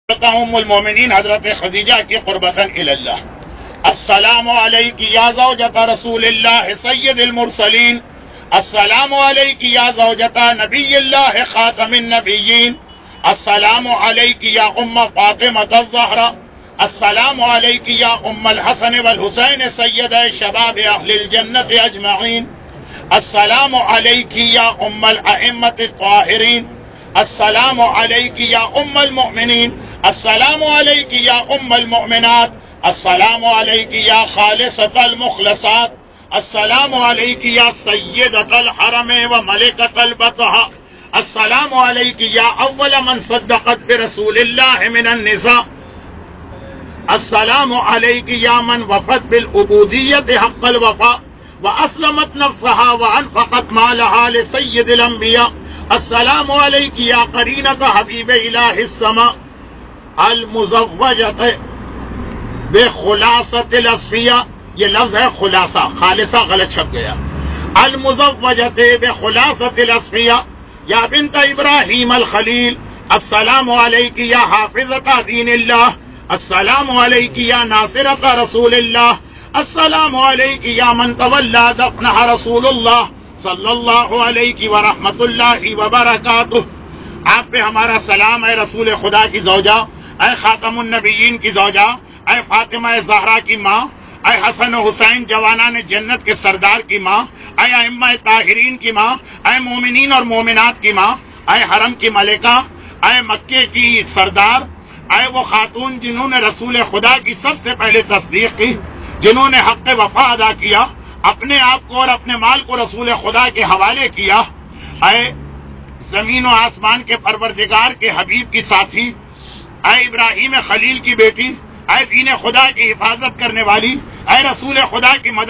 ام المومنین حضرت خدیجہ کی قربتاً الی اللہ. السلام علیک یا زوجۃ رسول اللہ سید المرسلین. السلام علیک یا زوجۃ نبی اللہ خاتم النبیین. السلام علیک یا ام فاطمۃ الزہرا. السلام علیک یا ام الحسن والحسین سید شباب اہل الجنت اجمعین. السلام علیک یا ام الائمۃ الطاہرین. السلام علیک یا ام المؤمنین. السلام علیک یا ام المؤمنات. السلام علیک یا خالصۃ المخلصات. السلام علیک یا سیدۃ الحرم و ملکۃ البطحاء. السلام علیک یا اول من صدقت برسول اللہ من النساء. السلام علیک یا من وفت بالعبودیت حق الوفاء واسلمت نفسها وانفقت مالها لسید الانبیاء. السلام علیک یا قرینۃ حبیب الہ السماء المزوجۃ بخلاصۃ الاصفیاء. یہ لفظ ہے خلاصہ، خالصہ غلط چھپ گیا. المزوجۃ بخلاصۃ الاصفیاء یا بنت ابراہیم الخلیل. السلام علیک یا حافظۃ دین اللہ. السلام علیک یا ناصرۃ رسول اللہ. السلام علیک یا من تولی دفنہ رسول اللہ صلی اللہ علیہ ورحمۃ اللہ وبرکاتہ. آپ پہ ہمارا سلام اے رسول خدا کی زوجہ، اے خاتم النبیین کی زوجہ، اے فاطمہ زہرا کی ماں، اے حسن و حسین جوانان جنت کے سردار کی ماں، اے ائمہ طاہرین کی ماں، اے مومنین اور مومنات کی ماں، اے حرم کی ملکہ، اے مکے کی سردار، اے وہ خاتون جنہوں نے رسول خدا کی سب سے پہلے تصدیق کی، جنہوں نے حق وفا ادا کیا، اپنے آپ کو اور اپنے مال کو رسول خدا کے حوالے کیا. اے زمین و آسمان کے پروردگار کے حبیب کی ساتھی، اے ابراہیم خلیل کی بیٹی، اے دین خدا کی حفاظت کرنے والی، اے رسول خدا کی مدد